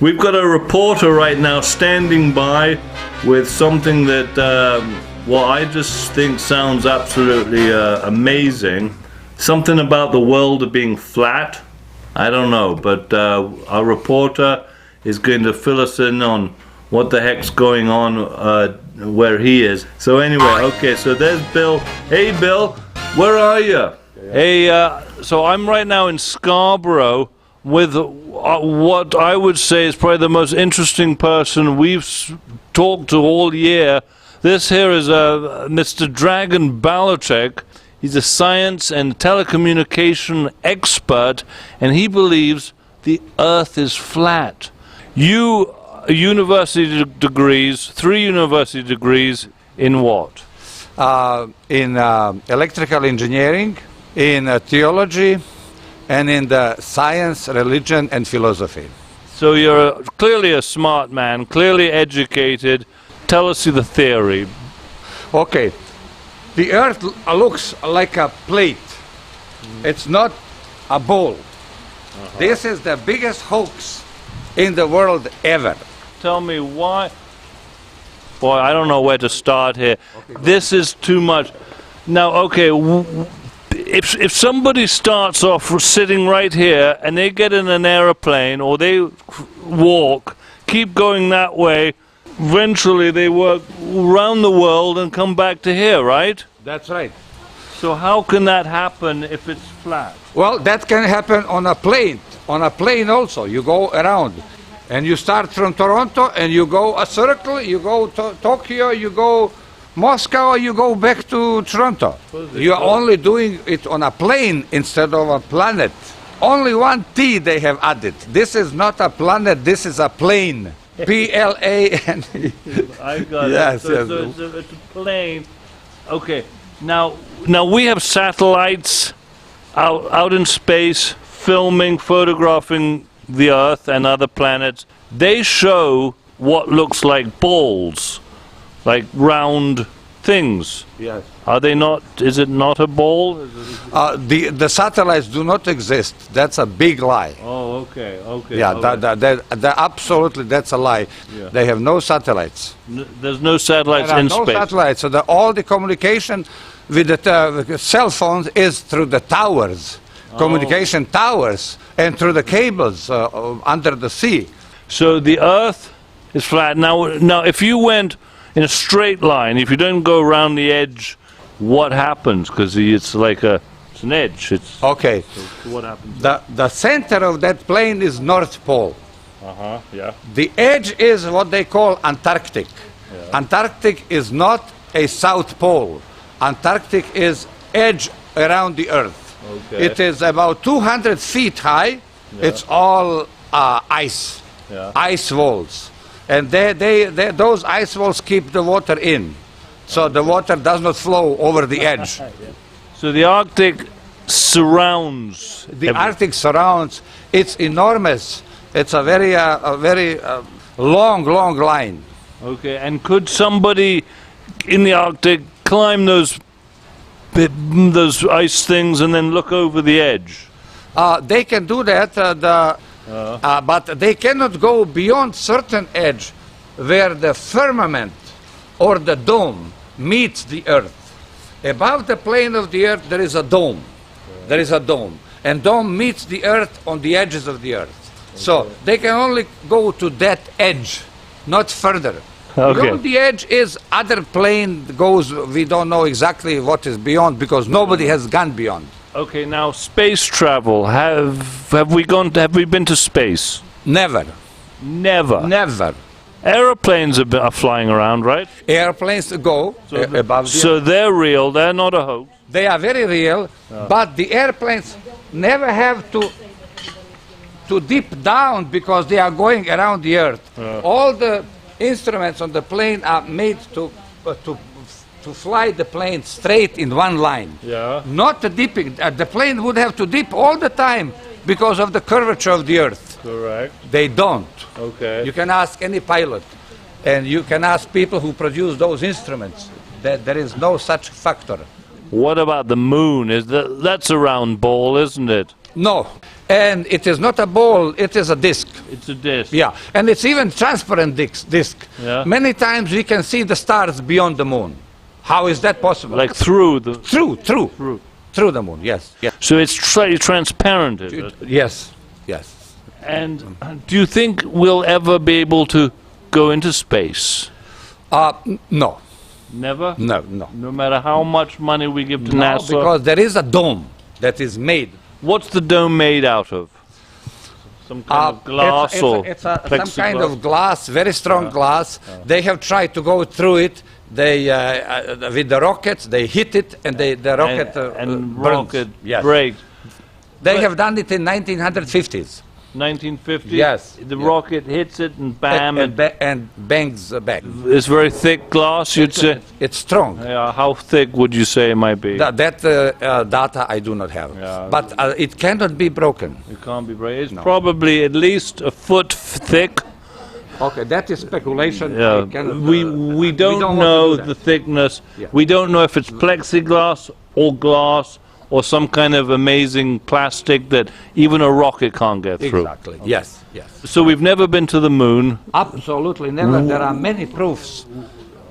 We've got a reporter right now standing by with something that, well, I just think sounds absolutely amazing. Something about the world being flat. I don't know, but our reporter is going to fill us in on what the heck's going on where he is. So anyway, okay, so there's Bill. Hey, Bill, where are you? Hey, so I'm right now in Scarborough with what I would say is probably the most interesting person we've talked to all year. This here is Mr. Dragan Balacek. He's a science and telecommunication expert, and he believes the Earth is flat. You, university degrees, 3 university degrees in what? In electrical engineering, in theology, and in the science, religion, and philosophy. So you're clearly a smart man, clearly educated. Tell us the theory. Okay. The Earth looks like a plate. It's not a ball. This is the biggest hoax in the world ever. Tell me why. Boy, I don't know where to start here. Okay, this is too much. Now, okay, if somebody starts off sitting right here and they get in an aeroplane or they walk, keep going that way, eventually they work around the world and come back to here, right? That's right. So how can that happen if it's flat? Well, that can happen on a plane. On a plane also, you go around. And you start from Toronto and you go a circle, you go to Tokyo, you go Moscow, you go back to Toronto. You are only doing it on a plane instead of a planet. Only one T they have added. This is not a planet, this is a plane. P-L-A-N-E. I got yes, it. So, yes. so it's a plane. Okay. Now we have satellites out in space, filming, photographing the Earth and other planets. They show what looks like balls, like round things. Yes. Are they not? Is it not a ball? The satellites do not exist. That's a big lie. Oh, okay, okay. Yeah, okay. Absolutely, that's a lie. Yeah. They have no satellites. There's no satellites There are in no space. satellites. So all the communication with the cell phones is through the towers, communication towers, and through the cables under the sea. So the Earth is flat. Now, if you went in a straight line, if you don't go around the edge, what happens? Because it's like it's an edge. It's okay. So what happens? The center of that plane is North Pole. Yeah. The edge is what they call Antarctic. Yeah. Antarctic is not a South Pole. Antarctic is edge around the Earth. Okay. It is about 200 feet high. Yeah. It's all ice, yeah. Ice walls. And those ice walls keep the water in. So the water does not flow over the edge. Yeah. So the Arctic surrounds. The Arctic surrounds. It's enormous. It's a very long line. Okay, and could somebody in the Arctic climb those ice things and then look over the edge? They can do that, but they cannot go beyond certain edge where the firmament or the dome meets the Earth. Above the plane of the Earth there is a dome. Okay. There is a dome. And dome meets the Earth on the edges of the Earth. Okay. So they can only go to that edge, not further. Okay. Beyond the edge is other plane goes, we don't know exactly what is beyond because nobody has gone beyond. Okay, now space travel. Have we been to space? Never. Never. Never. Airplanes are flying around, right? Airplanes go above the So they're real. They're not a hoax. They are very real, but the airplanes never have to dip down because they are going around the Earth. All the instruments on the plane are made to fly the plane straight in one line. Yeah. Not dipping. The plane would have to dip all the time because of the curvature of the Earth. Correct. They don't. Okay. You can ask any pilot, and you can ask people who produce those instruments. That there is no such factor. What about the moon? That's a round ball, isn't it? No. And it is not a ball, it is a disc. It's a disc. Yeah, and it's even transparent disc. Yeah. Many times we can see the stars beyond the moon. How is that possible? Like through the... Through the moon, yes. Yes. So it's transparent, is it? Yes, yes. And do you think we'll ever be able to go into space? No. Never? No. No matter how much money we give to No, NASA? because there is a dome that is made. What's the dome made out of? Some kind of glass it's some kind of glass, very strong glass. They have tried to go through it. They with the rockets, they hit it, and the rocket and burns. rocket Yes. breaks. They have done it in 1950s. 1950. Yes. The rocket hits it and bam, and bangs back. it's very thick glass, you'd say. It's strong. Yeah, how thick would you say it might be? That data I do not have. Yeah. But it cannot be broken. It can't be break. It's probably at least a foot thick. Okay, that is speculation. Yeah. I cannot, we don't want know to do the that. thickness. Yeah. We don't know if it's plexiglass or glass or some kind of amazing plastic that even a rocket can't get through. Exactly. Yes. So we've never been to the moon. Absolutely never. There are many proofs.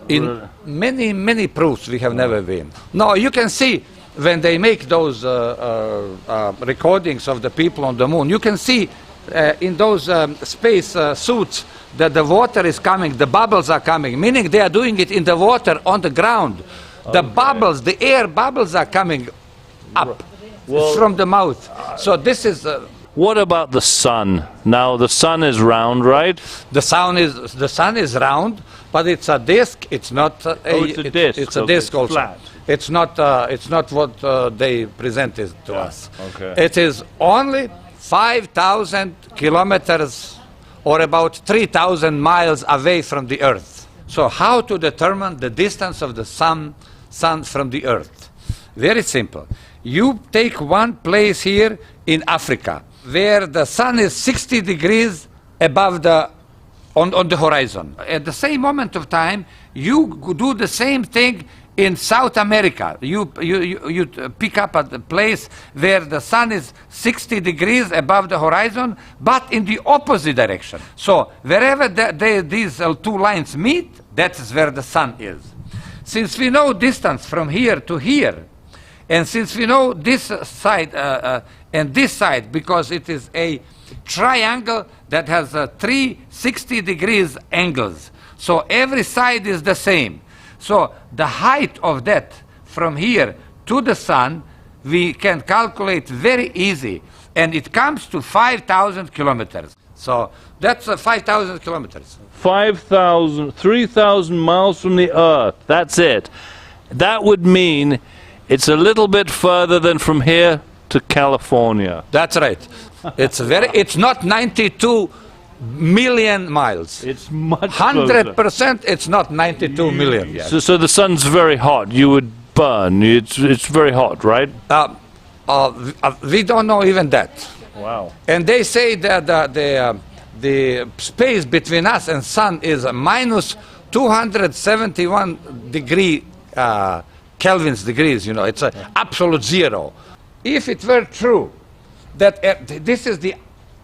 In many proofs we have never been. No, you can see when they make those recordings of the people on the moon, you can see in those space suits that the water is coming, the bubbles are coming, meaning they are doing it in the water on the ground. The bubbles, the air bubbles are coming up from the mouth. So this is... What about the sun? Now the sun is round, right? The sun is round, but it's a disc. It's not it's a disc. It's a Okay, disc it's also. flat. It's not what they presented to us. Okay. It is only 5,000 kilometers or about 3,000 miles away from the Earth. So how to determine the distance of the sun from the Earth? Very simple. You take one place here in Africa where the sun is 60 degrees above on the horizon. At the same moment of time, you do the same thing in South America. You pick up at the place where the sun is 60 degrees above the horizon, but in the opposite direction. So wherever these two lines meet, that is where the sun is. Since we know distance from here to here, and since we know this side and this side, because it is a triangle that has 360 degrees angles, so every side is the same. So the height of that from here to the sun, we can calculate very easy, and it comes to 5,000 kilometers. So that's 5,000 kilometers. 3,000 miles from the Earth. That's it. That would mean it's a little bit further than from here to California. That's right. It's not 92 million miles. It's much 100%. It's not 92 million. Yes. So the sun's very hot. You would burn. It's very hot, right? We don't know even that. Wow. And they say that the space between us and sun is minus 271 degree Kelvin's degrees. You know, it's an absolute zero. If it were true that this is the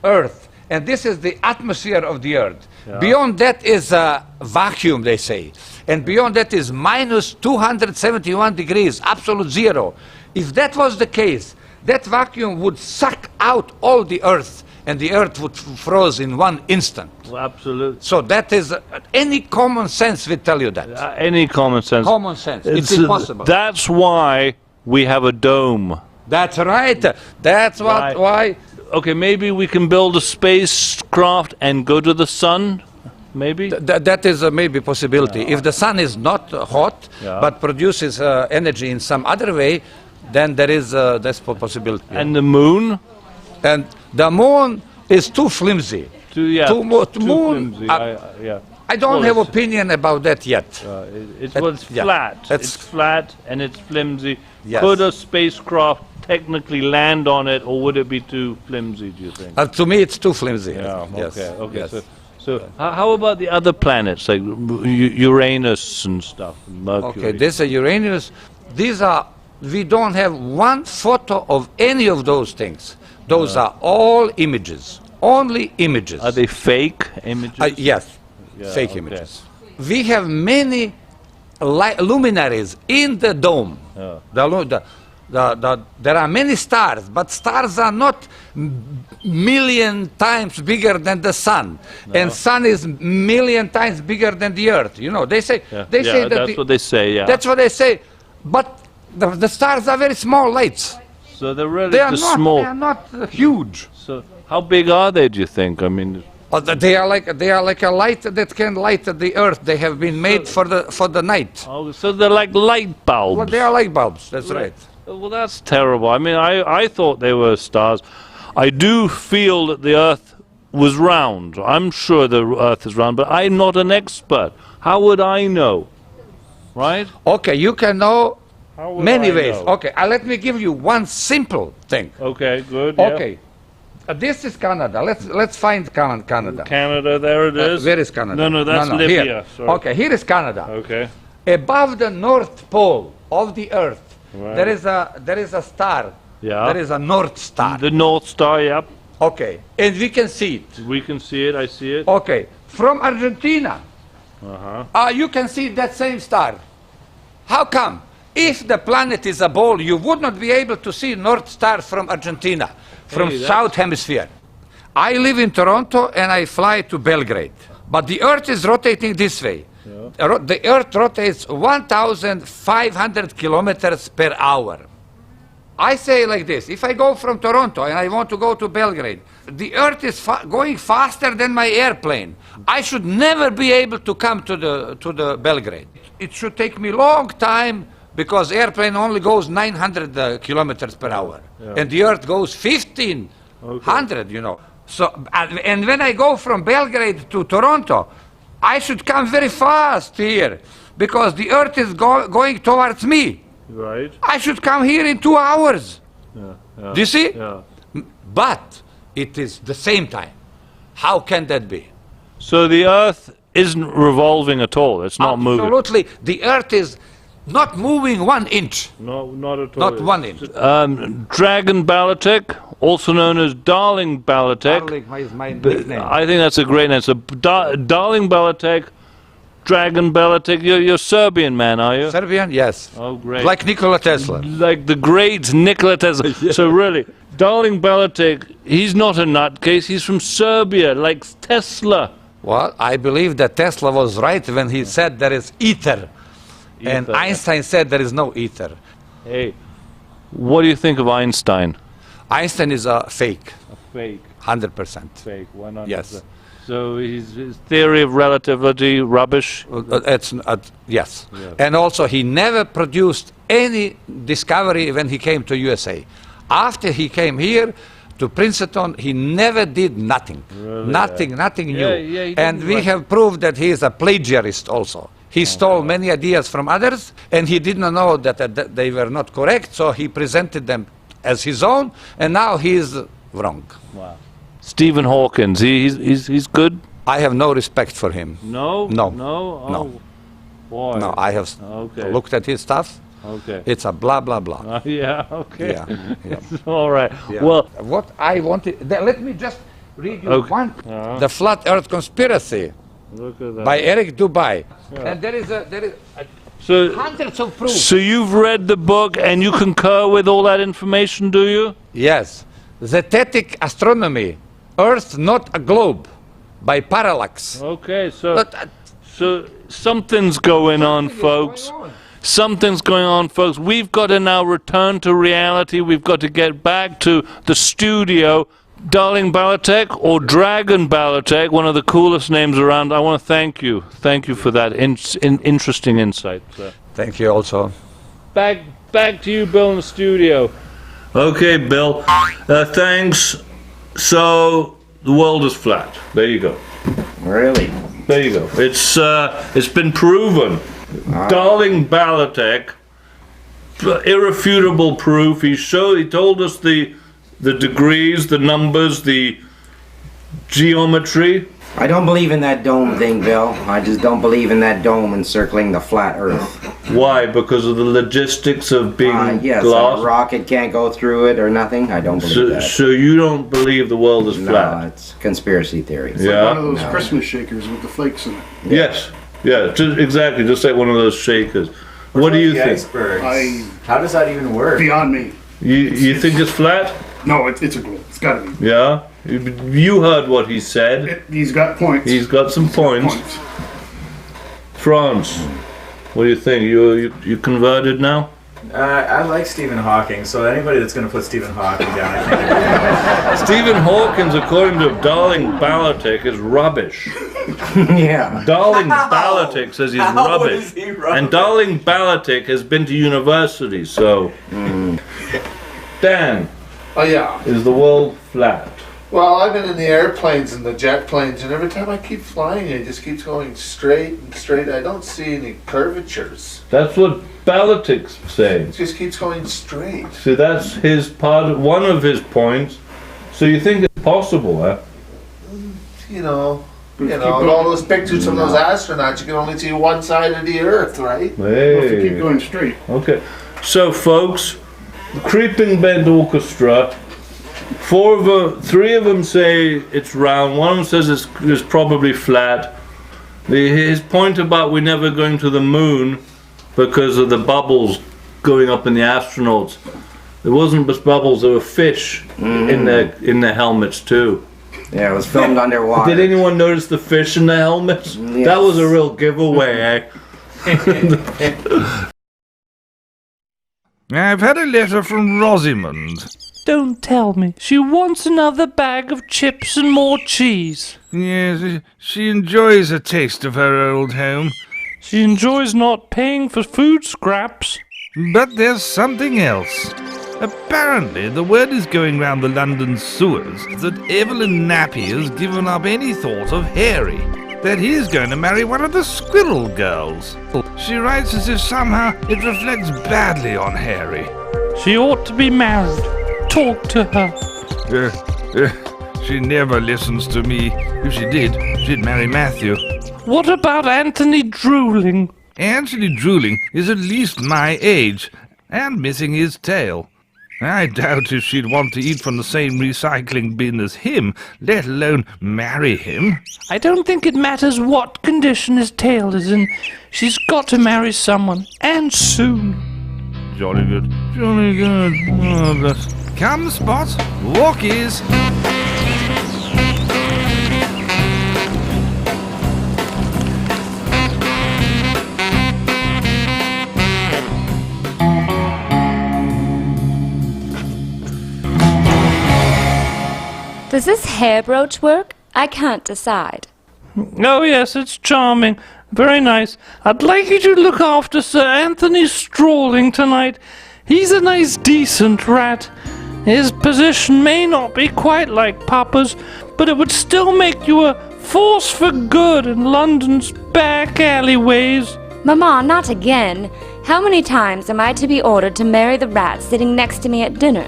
Earth and this is the atmosphere of the Earth, beyond that is a vacuum, they say, and beyond that is minus 271 degrees, absolute zero. If that was the case, that vacuum would suck out all the Earth, and the Earth would froze in one instant. Well, absolutely. So that is, any common sense will tell you that. Any common sense. Common sense. It's impossible. That's why we have a dome. That's right. That's why. Okay, maybe we can build a spacecraft and go to the sun. Maybe that is a maybe possibility. If the sun is not hot but produces energy in some other way, then there is this possibility. And the moon? And the moon is too flimsy. Too moon. flimsy. I don't have opinion about that yet. It's flat. It's flat and it's flimsy. Yes. Could a spacecraft technically land on it, or would it be too flimsy, do you think? To me, it's too flimsy. Yeah, Yes. okay. Yes. So how about the other planets, like Uranus and stuff, Mercury? Okay, this is Uranus. We don't have one photo of any of those things. Those are all images, only images. Are they fake images? Yes, Yeah, fake okay. images. We have many luminaries in the dome. Yeah. There are many stars, but stars are not million times bigger than the sun, and sun is million times bigger than the earth. You know, they say they say that that's what they say. Yeah. that's what they say, but the stars are very small lights. So they're really They are just not. small. They are not huge. So how big are they? Do you think? I mean, They are like a light that can light the earth. They have been made for the night. oh, so they're like light bulbs. Well, they are like bulbs. That's right. Well, that's terrible. I mean, I thought they were stars. I do feel that the Earth was round. I'm sure the Earth is round, but I'm not an expert. How would I know? Right? Okay, you can know How would many I ways. know? Okay, let me give you one simple thing. Okay, good. Yeah. Okay, this is Canada. Let's find Canada. Canada, there it is. Where is Canada? No, that's Libya. Here. Sorry. Okay, here is Canada. Okay. Above the North Pole of the Earth, Right. there is a star. Yeah. There is a North Star. The North Star, yep. Okay, and we can see it. We can see it. I see it. Okay, from Argentina, Uh-huh. you can see that same star. How come? If the planet is a ball, you would not be able to see North Star from Argentina, from Hey, that's- South Hemisphere. I live in Toronto and I fly to Belgrade. But the Earth is rotating this way. The Earth rotates 1,500 kilometers per hour. I say like this, if I go from Toronto and I want to go to Belgrade, the Earth is going faster than my airplane. I should never be able to come to the Belgrade. It should take me long time because airplane only goes 900 kilometers per hour. And the Earth goes 1,500, you know. So, and when I go from Belgrade to Toronto, I should come very fast here because the Earth is going towards me. Right. I should come here in 2 hours. Yeah. Do you see? Yeah. But it is the same time. How can that be? So the Earth isn't revolving at all. It's not moving. Absolutely. The Earth is not moving 1 inch. No, not at all. Not 1 inch. Dragon Balatek, also known as Darling Balatek. Darling is my nickname. I think that's a great name. So Darling Balatek, Dragon Balatek. You're Serbian man, are you? Serbian? Yes. Oh, great. Like Nikola Tesla. Like the great Nikola Tesla. So really, Darling Balatek, he's not a nutcase. He's from Serbia, like Tesla. Well, I believe that Tesla was right when he said there is ether. And Ether. Einstein said there is no ether. Hey, what do you think of Einstein? Einstein is a fake, Fake. 100%. Fake. Why not? Yes. So his theory of relativity rubbish. Yes. Yeah. And also he never produced any discovery when he came to USA. After he came here to Princeton, he never did nothing. Really? Nothing new. Yeah, he and didn't we write- have proved that he is a plagiarist also. He stole many ideas from others, and he did not know that they were not correct, so he presented them as his own, and now he is wrong. Wow. Stephen Hawkins, he's good? I have no respect for him. No? No. No? Oh, No. Boy. No, I have Okay. looked at his stuff. Okay. It's a blah, blah, blah. Yeah, okay. Yeah. All right. Yeah. Well, what I wanted, let me just read you Okay. one. The Flat Earth Conspiracy look at that. by Eric Dubai. And there is So, hundreds of proofs. so you've read the book and you concur with all that information, do you? Yes. Zetetic Astronomy, Earth Not a Globe, by Parallax. Okay, so But, so something's going on, folks. Something's going on, folks. We've got to now return to reality. We've got to get back to the studio. Darling Balatek or Dragon Balatek, one of the coolest names around. I want to thank you. Thank you for that interesting insight. Sir. Thank you also. Back to you, Bill, in the studio. Okay, Bill. Thanks. So the world is flat. There you go. Really? There you go. It's been proven. Darling Balatek, irrefutable proof. He told us the degrees, the numbers, the geometry, I don't believe in that dome thing, Bill. I just don't believe in that dome encircling the flat Earth. Why? Because of the logistics of being Yes, glass? a rocket can't go through it or nothing. I don't believe that. So you don't believe the world is No, flat? it's conspiracy theories. Yeah. Like one of those Christmas shakers with the flakes in it. Yes. Yeah, exactly. Just like one of those shakers. What do you think? Icebergs? How does that even work? Beyond me. You think it's flat? No, it's a globe. It's got to be. Yeah. You heard what he said. He's got points. He's got some points. France, what do you think? You converted now? I like Stephen Hawking, so anybody that's going to put Stephen Hawking down, I can't agree with. Stephen Hawkins, according to Darling Balatic, is rubbish. Yeah. Darling Balatic says he's How rubbish. is he rubbish? And Darling Balatic has been to university, so... Dan, Oh yeah. is the world flat? Well, I've been in the airplanes and the jet planes, and every time I keep flying, it just keeps going straight and straight. I don't see any curvatures. That's what Balatic's saying. It just keeps going straight. See, that's his one of his points. So you think it's possible, huh? You know, all those pictures of those astronauts, you can only see one side of the Earth, right? Well, if you keep Hey. going straight. Okay. So, folks, the Creeping Bend Orchestra, three of them say it's round, one of them says it's probably flat. His point about we're never going to the moon because of the bubbles going up in the astronauts. There wasn't just bubbles, there were fish in their helmets too. Yeah, it was filmed underwater. Did anyone notice the fish in the helmets? Yes. That was a real giveaway, eh? I've had a letter from Rosamond. Don't tell me. She wants another bag of chips and more cheese. Yes, she enjoys a taste of her old home. She enjoys not paying for food scraps. But there's something else. Apparently, the word is going round the London sewers that Evelyn Nappy has given up any thought of Harry, that he's going to marry one of the Squirrel girls. She writes as if somehow it reflects badly on Harry. She ought to be married. Talk to her. She never listens to me. If she did, she'd marry Matthew. What about Anthony drooling? Anthony drooling is at least my age, and missing his tail. I doubt if she'd want to eat from the same recycling bin as him, let alone marry him. I don't think it matters what condition his tail is in. She's got to marry someone, and soon. Jolly good, jolly good. Oh, bless. Come, Spot, walkies. Does this hair brooch work? I can't decide. Oh yes, it's charming. Very nice. I'd like you to look after Sir Anthony Strawling tonight. He's a nice, decent rat. His position may not be quite like Papa's, but it would still make you a force for good in London's back alleyways. Mama, not again. How many times am I to be ordered to marry the rat sitting next to me at dinner?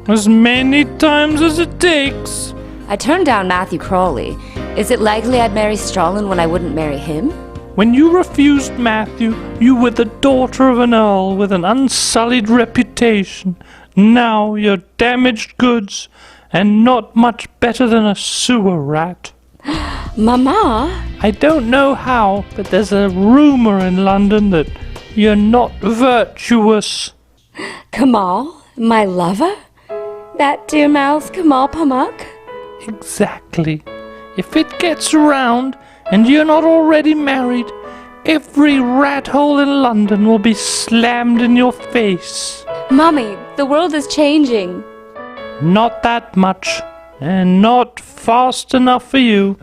As many times as it takes. I turned down Matthew Crawley. Is it likely I'd marry Strawlin when I wouldn't marry him? When you refused Matthew, you were the daughter of an earl with an unsullied reputation. Now you're damaged goods, and not much better than a sewer rat. Mama? I don't know how, but there's a rumor in London that you're not virtuous. Kamal? My lover? That dear mouse Kamal Pamak? Exactly. If it gets around, and you're not already married, every rat hole in London will be slammed in your face. Mommy, the world is changing. Not that much, and not fast enough for you.